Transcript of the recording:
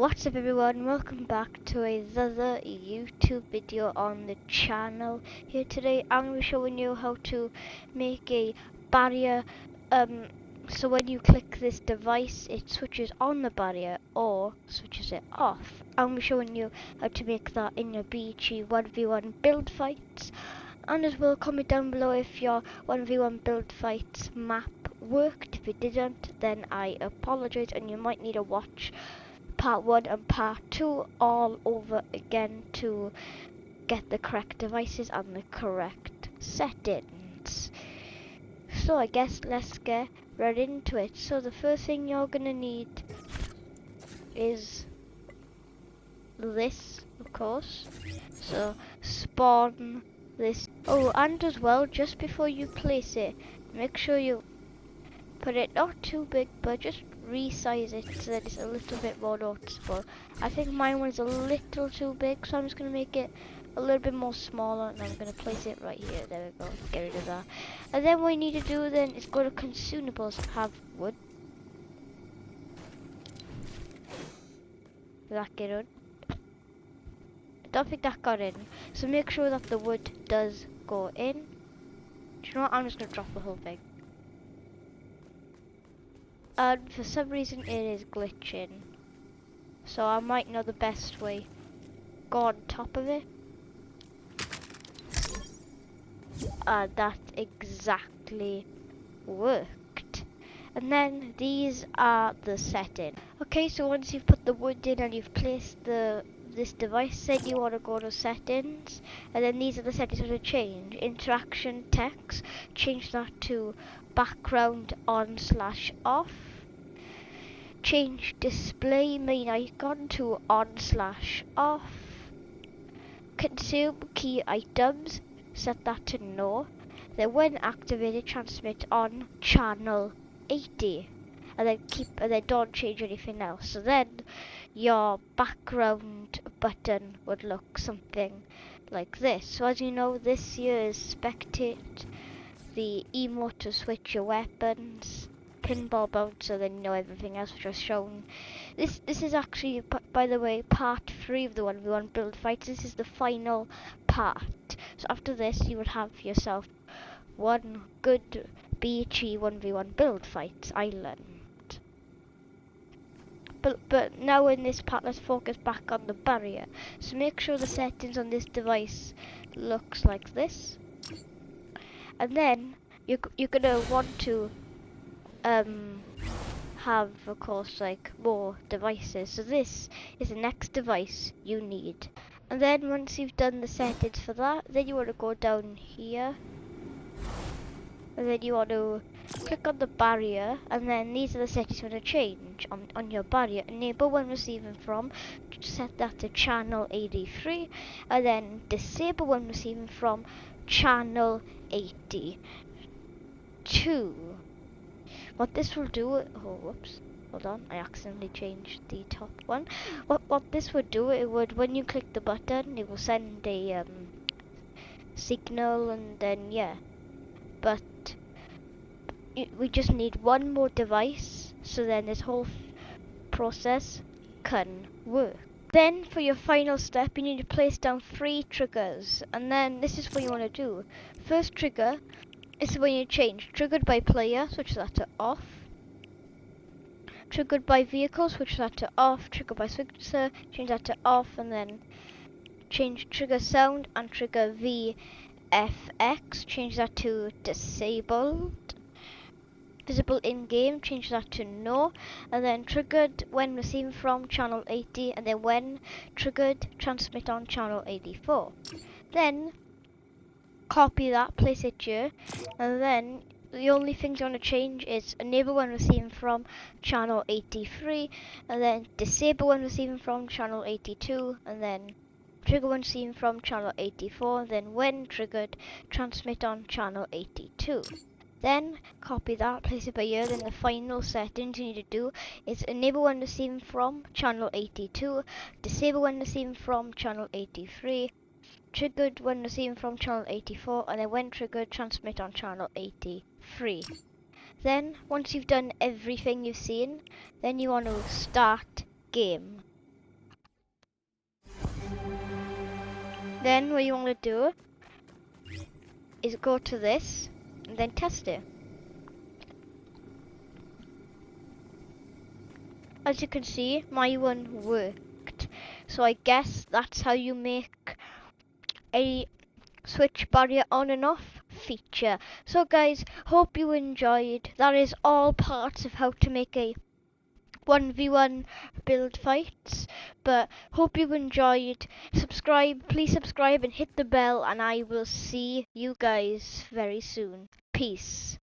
What's up everyone, welcome back to another YouTube video on the channel. Here today I'm going to be showing you how to make a barrier, so when you click this device it switches on the barrier or switches it off. I'm going to be showing you how to make that in your BG 1v1 build fights, and as well comment down below if your 1v1 build fights map worked. If it didn't, then I apologize and you might need to watch part 1 and part 2 all over again to get the correct devices and the correct settings. So I guess let's get right into it. So the first thing you're gonna need is this, of course. So spawn this. Oh, and as well, just before you place it, make sure you put it not too big, but just resize it so that it's a little bit more noticeable. I think mine was a little too big, so I'm just going to make it a little bit more smaller, and I'm going to place it right here. There we go, get rid of that. And then what you need to do then is go to consumables, have wood. Did that get in? I don't think that got in, so make sure that the wood does go in. Do you know what, I'm just going to drop the whole thing. And for some reason it is glitching, so I might know the best way. Go on top of it, and that exactly worked. And then these are the settings. Okay, so once you've put the wood in and you've placed this device, then you want to go to settings, and then these are the settings you want to change. Interaction text, change that to background on/off. Change display main icon to on/off. Consume key items, set that to no. Then when activated, transmit on channel 80. And then don't change anything else. So then your background button would look something like this. So as you know, this here is spectate, the emote to switch your weapons, pinball bouncer, then you know everything else which was shown. This is actually, by the way, part 3 of the 1v1 build fights. This is the final part. So after this you would have yourself one good BG 1v1 build fights island. But now in this part let's focus back on the barrier. So make sure the settings on this device looks like this. And then you're gonna want to have, of course, like more devices. So this is the next device you need. And then once you've done the settings for that, then you want to go down here, and then you want to click on the barrier, and then these are the settings you want to change on your barrier. Enable when receiving from, set that to channel 83, and then disable when receiving from channel 82. What this will do, oh whoops, hold on, I accidentally changed the top one. What this would do, it would, when you click the button, it will send a signal, and then yeah. But we just need one more device, so then this whole process can work. Then for your final step, you need to place down 3 triggers, and then this is what you want to do. First trigger, this is when you change triggered by player, switch that to off. Triggered by vehicle, switch that to off. Triggered by switcher, change that to off, and then change trigger sound and trigger VFX, change that to disabled. Visible in game, change that to no, and then triggered when receiving from channel 80, and then when triggered, transmit on channel 84. Then copy that, place it here, and then the only things you want to change is enable when receiving from channel 83, and then disable when receiving from channel 82, and then trigger when receiving from channel 84, and then when triggered, transmit on channel 82. Then copy that, place it by here. Then the final settings you need to do is enable when receiving from channel 82, disable when receiving from channel 83, triggered when receiving from channel 84, and then when triggered, transmit on channel 83. Then once you've done everything you've seen, then you want to start game. Then what you want to do is go to this and then test it. As you can see, my one worked. So I guess that's how you make a switch barrier on and off feature. So guys, hope you enjoyed. That is all parts of how to make a 1v1 build fights, but hope you enjoyed. Please subscribe and hit the bell, and I will see you guys very soon. Peace.